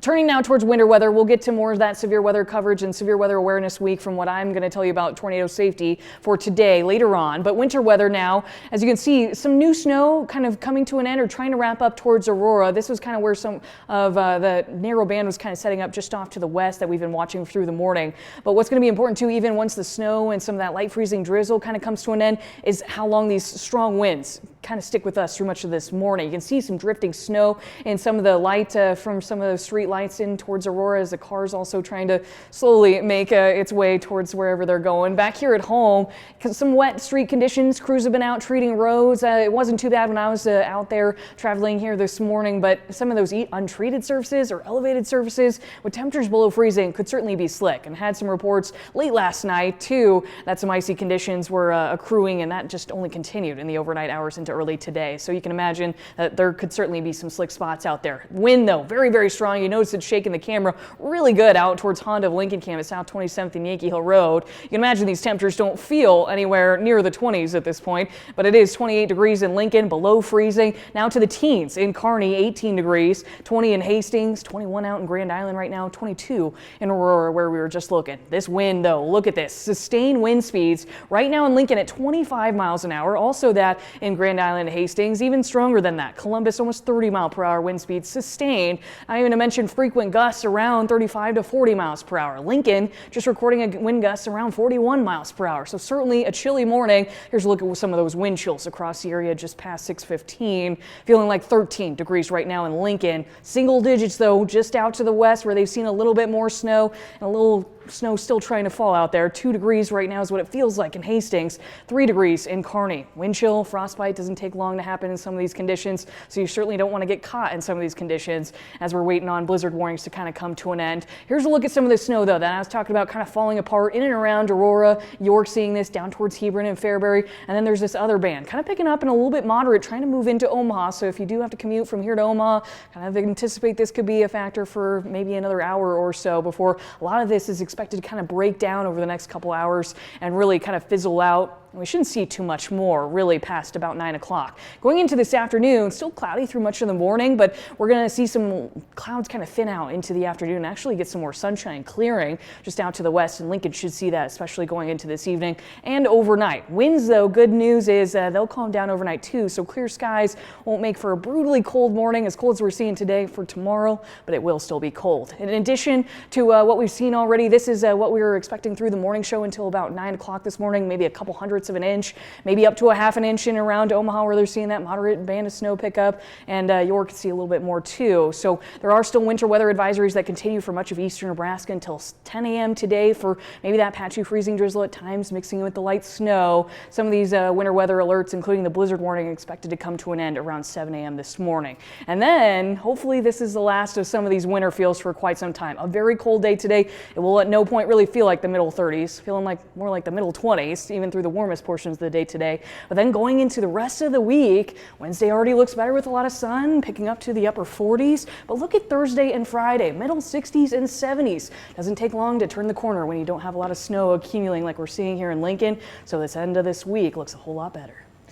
Turning now towards winter weather, we'll get to more of that severe weather coverage and severe weather awareness week from what I'm going to tell you about tornado safety for today later on. But winter weather now, as you can see, some new snow kind of coming to an end or trying to wrap up towards Aurora. This was kind of where some of the narrow band was kind of setting up just off to the west that we've been watching through the morning. But what's going to be important too, even once the snow and some of that light freezing drizzle kind of comes to an end, is how long these strong winds kind of stick with us through much of this morning. You can see some drifting snow and some of the light from some of the street lights in towards Aurora as the car's also trying to slowly make its way towards wherever they're going. Back here at home, some wet street conditions. Crews have been out treating roads. It wasn't too bad when I was out there traveling here this morning, but some of those untreated surfaces or elevated surfaces with temperatures below freezing could certainly be slick, and had some reports late last night too that some icy conditions were accruing, and that just only continued in the overnight hours into early today. So you can imagine that there could certainly be some slick spots out there. Wind though, very, very strong. You notice it's shaking the camera really good out towards Honda of Lincoln Campus, South 27th and Yankee Hill Road. You can imagine these temperatures don't feel anywhere near the 20s at this point, but it is 28 degrees in Lincoln, below freezing. Now to the teens in Kearney, 18 degrees, 20 in Hastings, 21 out in Grand Island right now, 22 in Aurora where we were just looking. This wind though, look at this. Sustained wind speeds right now in Lincoln at 25 miles an hour. Also that in Grand Island, Hastings, even stronger than that. Columbus, almost 30 mile per hour wind speeds sustained. I even mentioned frequent gusts around 35 to 40 miles per hour. Lincoln just recording a wind gust around 41 miles per hour. So certainly a chilly morning. Here's a look at some of those wind chills across the area just past 6:15. Feeling like 13 degrees right now in Lincoln. Single digits though, just out to the west where they've seen a little bit more snow and a little snow still trying to fall out there. 2 degrees right now is what it feels like in Hastings. 3 degrees in Kearney. Wind chill, frostbite doesn't take long to happen in some of these conditions, so you certainly don't want to get caught in some of these conditions as we're waiting on blizzard warnings to kind of come to an end. Here's a look at some of the snow though that I was talking about kind of falling apart in and around Aurora. York seeing this down towards Hebron and Fairbury, and then there's this other band kind of picking up and a little bit moderate, trying to move into Omaha. So if you do have to commute from here to Omaha, kind of anticipate this could be a factor for maybe another hour or so before a lot of this is expected to kind of break down over the next couple hours and really kind of fizzle out. We shouldn't see too much more really past about 9 o'clock. Going into this afternoon, still cloudy through much of the morning, but we're going to see some clouds kind of thin out into the afternoon and actually get some more sunshine clearing just out to the west, and Lincoln should see that, especially going into this evening and overnight. Winds though, good news is they'll calm down overnight too, so clear skies won't make for a brutally cold morning, as cold as we're seeing today for tomorrow, but it will still be cold. In addition to what we've seen already, this is what we were expecting through the morning show until about 9 o'clock this morning, maybe a couple hundredths of an inch, maybe up to a half an inch in around Omaha where they're seeing that moderate band of snow pickup, and York can see a little bit more too. So there are still winter weather advisories that continue for much of eastern Nebraska until 10 a.m. today for maybe that patchy freezing drizzle at times mixing in with the light snow. Some of these winter weather alerts, including the blizzard warning, expected to come to an end around 7 a.m. this morning. And then hopefully this is the last of some of these winter feels for quite some time. A very cold day today. It will at no point really feel like the middle 30s, feeling like more like the middle 20s, even through the warmest portions of the day today. But then going into the rest of the week, Wednesday already looks better with a lot of sun, picking up to the upper 40s. But look at Thursday and Friday, middle 60s and 70s. Doesn't take long to turn the corner when you don't have a lot of snow accumulating like we're seeing here in Lincoln. So this end of this week looks a whole lot better.